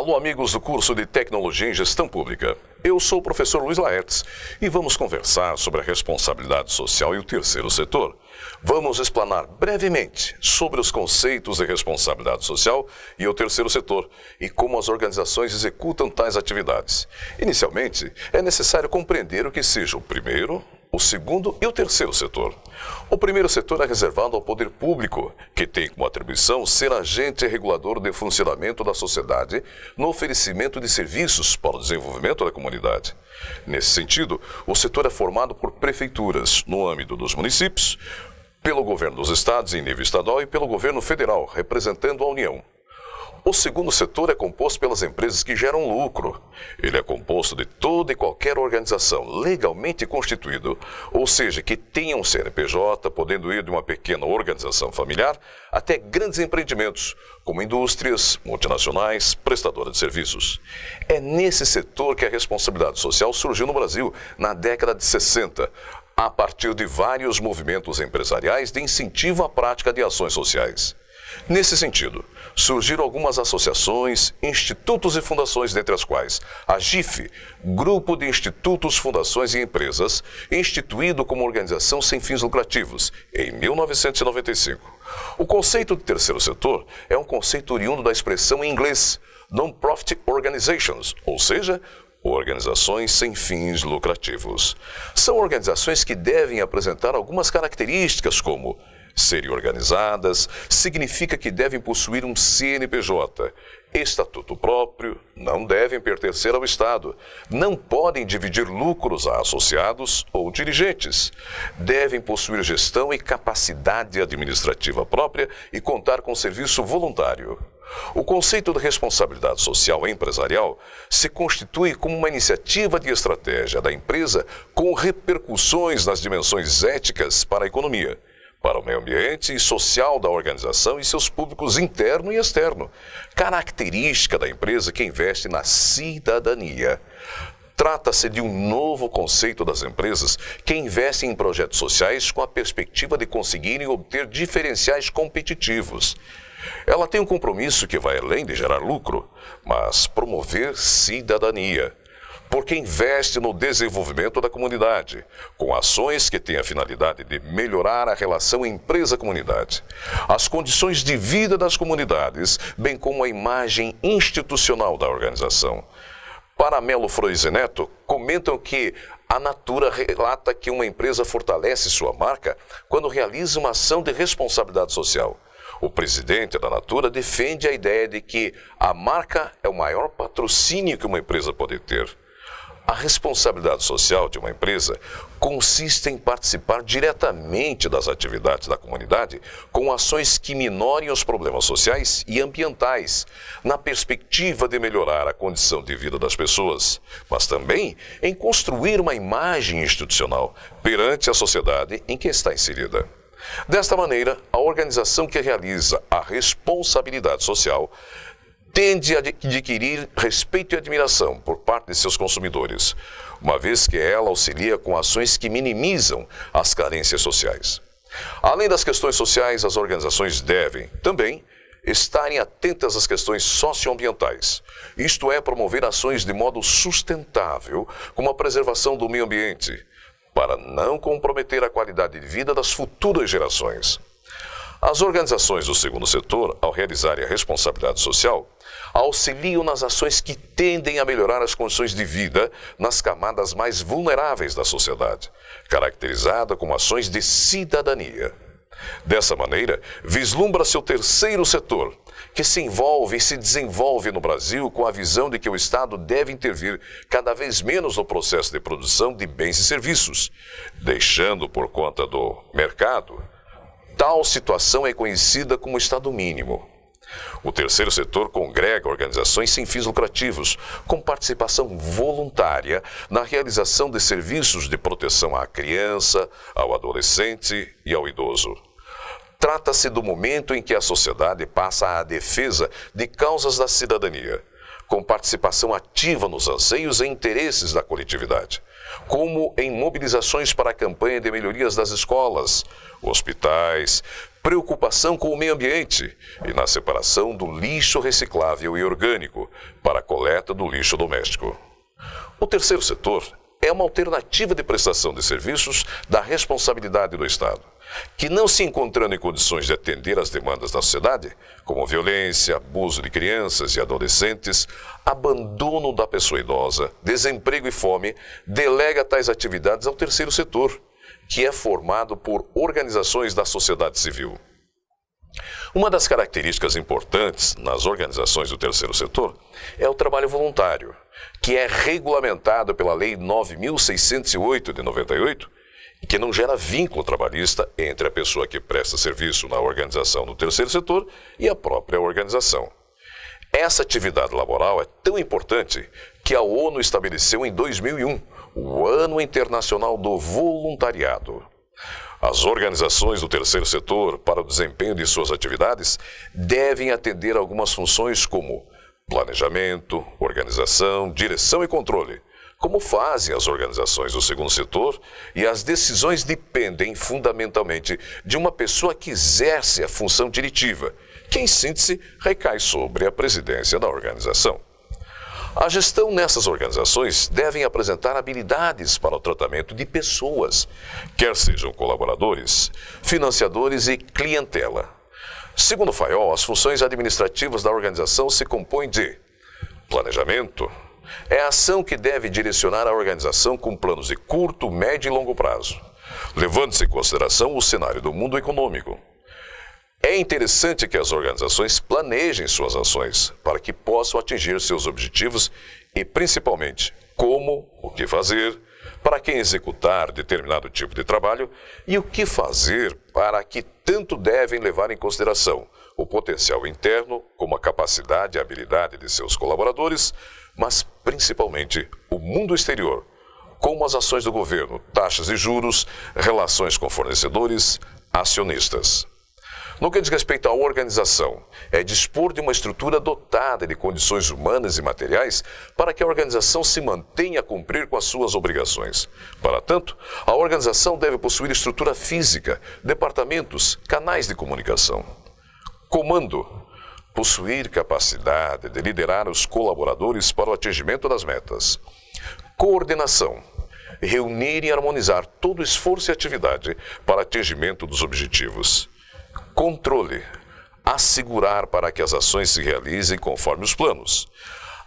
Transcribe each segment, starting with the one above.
Alô, amigos do curso de Tecnologia em Gestão Pública. Eu sou o professor Luiz Laertes e vamos conversar sobre a responsabilidade social e o terceiro setor. Vamos explanar brevemente sobre os conceitos de responsabilidade social e o terceiro setor e como as organizações executam tais atividades. Inicialmente, é necessário compreender o que seja o primeiro, o segundo e o terceiro setor. O primeiro setor é reservado ao poder público, que tem como atribuição ser agente regulador de funcionamento da sociedade no oferecimento de serviços para o desenvolvimento da comunidade. Nesse sentido, o setor é formado por prefeituras no âmbito dos municípios, pelo governo dos estados em nível estadual e pelo governo federal, representando a União. O segundo setor é composto pelas empresas que geram lucro. Ele é composto de toda e qualquer organização legalmente constituída, ou seja, que tenha um CNPJ, podendo ir de uma pequena organização familiar até grandes empreendimentos, como indústrias, multinacionais, prestadoras de serviços. É nesse setor que a responsabilidade social surgiu no Brasil, na década de 60, a partir de vários movimentos empresariais de incentivo à prática de ações sociais. Nesse sentido, surgiram algumas associações, institutos e fundações, dentre as quais a GIF, Grupo de Institutos, Fundações e Empresas, instituído como organização sem fins lucrativos, em 1995. O conceito de terceiro setor é um conceito oriundo da expressão em inglês Non-Profit Organizations, ou seja, organizações sem fins lucrativos. São organizações que devem apresentar algumas características como serem organizadas, significa que devem possuir um CNPJ, estatuto próprio, não devem pertencer ao Estado, não podem dividir lucros a associados ou dirigentes, devem possuir gestão e capacidade administrativa própria e contar com serviço voluntário. O conceito de responsabilidade social empresarial se constitui como uma iniciativa de estratégia da empresa com repercussões nas dimensões éticas para a economia, para o meio ambiente e social da organização e seus públicos interno e externo. Característica da empresa que investe na cidadania. Trata-se de um novo conceito das empresas que investem em projetos sociais com a perspectiva de conseguirem obter diferenciais competitivos. Ela tem um compromisso que vai além de gerar lucro, mas promover cidadania, porque investe no desenvolvimento da comunidade, com ações que têm a finalidade de melhorar a relação empresa-comunidade, as condições de vida das comunidades, bem como a imagem institucional da organização. Paramelo Froise Neto comentam que a Natura relata que uma empresa fortalece sua marca quando realiza uma ação de responsabilidade social. O presidente da Natura defende a ideia de que a marca é o maior patrocínio que uma empresa pode ter. A responsabilidade social de uma empresa consiste em participar diretamente das atividades da comunidade com ações que minorem os problemas sociais e ambientais, na perspectiva de melhorar a condição de vida das pessoas, mas também em construir uma imagem institucional perante a sociedade em que está inserida. Desta maneira, a organização que realiza a responsabilidade social tende a adquirir respeito e admiração por parte de seus consumidores, uma vez que ela auxilia com ações que minimizam as carências sociais. Além das questões sociais, as organizações devem, também, estarem atentas às questões socioambientais, isto é, promover ações de modo sustentável, como a preservação do meio ambiente, para não comprometer a qualidade de vida das futuras gerações. As organizações do segundo setor, ao realizarem a responsabilidade social, auxiliam nas ações que tendem a melhorar as condições de vida nas camadas mais vulneráveis da sociedade, caracterizada como ações de cidadania. Dessa maneira, vislumbra-se o terceiro setor, que se envolve e se desenvolve no Brasil com a visão de que o Estado deve intervir cada vez menos no processo de produção de bens e serviços, deixando por conta do mercado. Tal situação é conhecida como Estado mínimo. O terceiro setor congrega organizações sem fins lucrativos, com participação voluntária na realização de serviços de proteção à criança, ao adolescente e ao idoso. Trata-se do momento em que a sociedade passa à defesa de causas da cidadania, com participação ativa nos anseios e interesses da coletividade, como em mobilizações para a campanha de melhorias das escolas, hospitais, preocupação com o meio ambiente e na separação do lixo reciclável e orgânico para a coleta do lixo doméstico. O terceiro setor é uma alternativa de prestação de serviços da responsabilidade do Estado, que, não se encontrando em condições de atender às demandas da sociedade, como violência, abuso de crianças e adolescentes, abandono da pessoa idosa, desemprego e fome, delega tais atividades ao terceiro setor, que é formado por organizações da sociedade civil. Uma das características importantes nas organizações do terceiro setor é o trabalho voluntário, que é regulamentado pela Lei 9.608 de 98 e que não gera vínculo trabalhista entre a pessoa que presta serviço na organização do terceiro setor e a própria organização. Essa atividade laboral é tão importante que a ONU estabeleceu em 2001 o Ano Internacional do Voluntariado. As organizações do terceiro setor, para o desempenho de suas atividades, devem atender a algumas funções como planejamento, organização, direção e controle, como fazem as organizações do segundo setor, e as decisões dependem fundamentalmente de uma pessoa que exerce a função diretiva, que em síntese recai sobre a presidência da organização. A gestão nessas organizações devem apresentar habilidades para o tratamento de pessoas, quer sejam colaboradores, financiadores e clientela. Segundo Fayol, as funções administrativas da organização se compõem de planejamento. É a ação que deve direcionar a organização com planos de curto, médio e longo prazo, levando-se em consideração o cenário do mundo econômico. É interessante que as organizações planejem suas ações para que possam atingir seus objetivos e, principalmente, como, o que fazer, para quem executar determinado tipo de trabalho e o que fazer para que tanto devem levar em consideração o potencial interno, como a capacidade e habilidade de seus colaboradores, mas principalmente o mundo exterior, como as ações do governo, taxas de juros, relações com fornecedores, acionistas. No que diz respeito à organização, é dispor de uma estrutura dotada de condições humanas e materiais para que a organização se mantenha a cumprir com as suas obrigações. Para tanto, a organização deve possuir estrutura física, departamentos, canais de comunicação. Comando: possuir capacidade de liderar os colaboradores para o atingimento das metas. Coordenação: reunir e harmonizar todo o esforço e atividade para atingimento dos objetivos. Controle: assegurar para que as ações se realizem conforme os planos.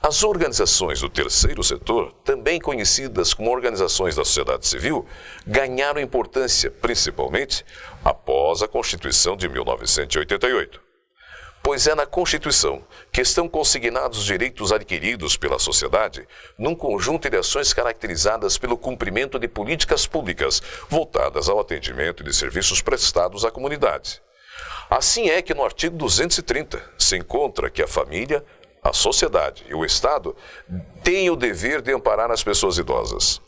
As organizações do terceiro setor, também conhecidas como organizações da sociedade civil, ganharam importância principalmente após a Constituição de 1988. Pois é na Constituição que estão consignados os direitos adquiridos pela sociedade num conjunto de ações caracterizadas pelo cumprimento de políticas públicas voltadas ao atendimento de serviços prestados à comunidade. Assim é que no artigo 230 se encontra que a família, a sociedade e o Estado têm o dever de amparar as pessoas idosas.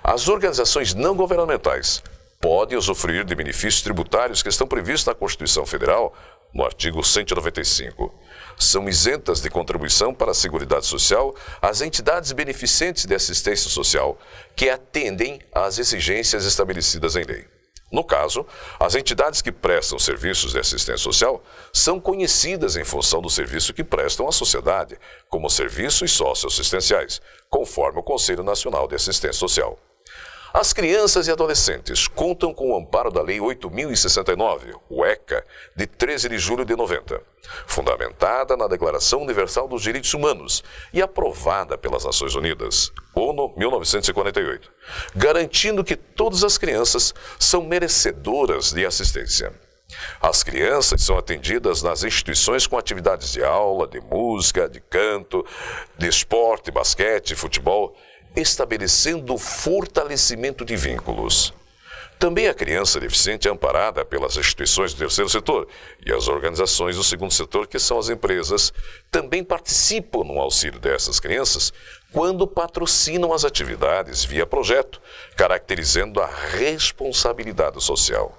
As organizações não governamentais podem usufruir de benefícios tributários que estão previstos na Constituição Federal, no artigo 195. São isentas de contribuição para a Seguridade Social as entidades beneficentes de assistência social que atendem às exigências estabelecidas em lei. No caso, as entidades que prestam serviços de assistência social são conhecidas em função do serviço que prestam à sociedade, como serviços socioassistenciais, conforme o Conselho Nacional de Assistência Social. As crianças e adolescentes contam com o amparo da Lei 8.069, o ECA, de 13 de julho de 90, fundamentada na Declaração Universal dos Direitos Humanos e aprovada pelas Nações Unidas, ONU 1948, garantindo que todas as crianças são merecedoras de assistência. As crianças são atendidas nas instituições com atividades de aula, de música, de canto, de esporte, basquete, futebol, estabelecendo o fortalecimento de vínculos. Também a criança deficiente é amparada pelas instituições do terceiro setor e as organizações do segundo setor, que são as empresas, também participam no auxílio dessas crianças quando patrocinam as atividades via projeto, caracterizando a responsabilidade social.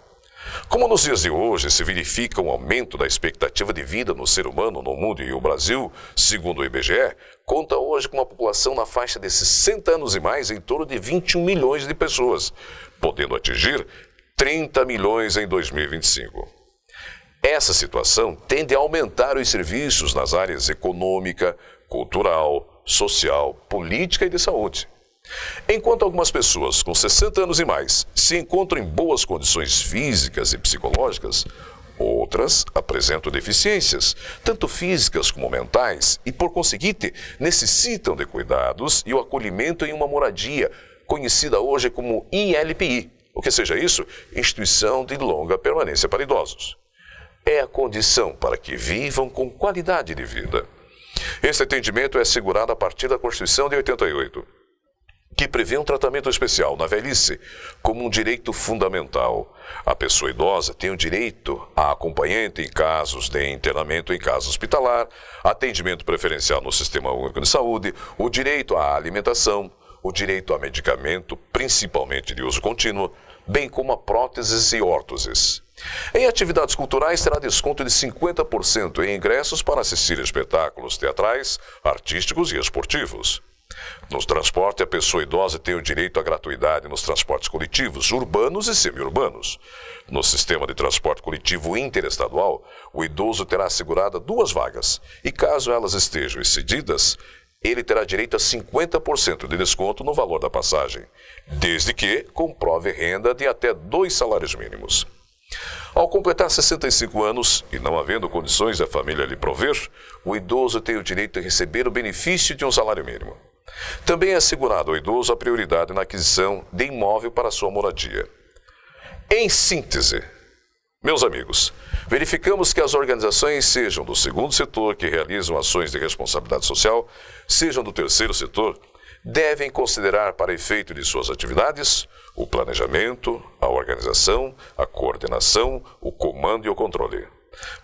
Como nos dias de hoje se verifica um aumento da expectativa de vida no ser humano no mundo, e o Brasil, segundo o IBGE, conta hoje com uma população na faixa de 60 anos e mais em torno de 21 milhões de pessoas, podendo atingir 30 milhões em 2025. Essa situação tende a aumentar os serviços nas áreas econômica, cultural, social, política e de saúde. Enquanto algumas pessoas com 60 anos e mais se encontram em boas condições físicas e psicológicas, outras apresentam deficiências, tanto físicas como mentais, e por conseguinte necessitam de cuidados e o acolhimento em uma moradia, conhecida hoje como ILPI, o que seja isso, Instituição de Longa Permanência para Idosos. É a condição para que vivam com qualidade de vida. Esse atendimento é assegurado a partir da Constituição de 88, que prevê um tratamento especial na velhice como um direito fundamental. A pessoa idosa tem o direito a acompanhante em casos de internamento em casa hospitalar, atendimento preferencial no Sistema Único de Saúde, o direito à alimentação, o direito a medicamento, principalmente de uso contínuo, bem como a próteses e órteses. Em atividades culturais, terá desconto de 50% em ingressos para assistir a espetáculos teatrais, artísticos e esportivos. No transporte, a pessoa idosa tem o direito à gratuidade nos transportes coletivos, urbanos e semiurbanos. No sistema de transporte coletivo interestadual, o idoso terá assegurada 2 vagas e, caso elas estejam excedidas, ele terá direito a 50% de desconto no valor da passagem, desde que comprove renda de até 2 salários mínimos. Ao completar 65 anos e não havendo condições da família lhe prover, o idoso tem o direito de receber o benefício de um salário mínimo. Também é assegurado ao idoso a prioridade na aquisição de imóvel para sua moradia. Em síntese, meus amigos, verificamos que as organizações, sejam do segundo setor que realizam ações de responsabilidade social, sejam do terceiro setor, devem considerar para efeito de suas atividades o planejamento, a organização, a coordenação, o comando e o controle.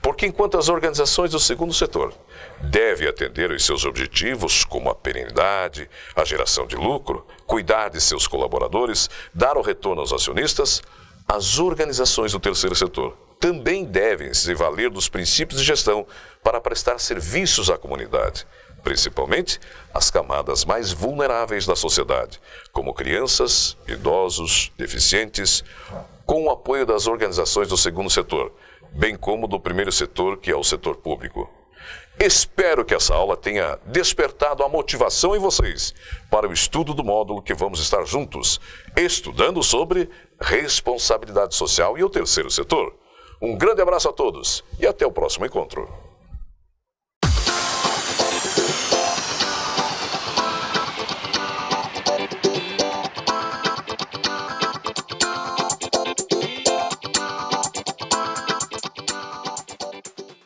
Porque enquanto as organizações do segundo setor devem atender aos seus objetivos, como a perenidade, a geração de lucro, cuidar de seus colaboradores, dar o retorno aos acionistas, as organizações do terceiro setor também devem se valer dos princípios de gestão para prestar serviços à comunidade, principalmente às camadas mais vulneráveis da sociedade, como crianças, idosos, deficientes, com o apoio das organizações do segundo setor, bem como do primeiro setor, que é o setor público. Espero que essa aula tenha despertado a motivação em vocês para o estudo do módulo que vamos estar juntos, estudando sobre responsabilidade social e o terceiro setor. Um grande abraço a todos e até o próximo encontro.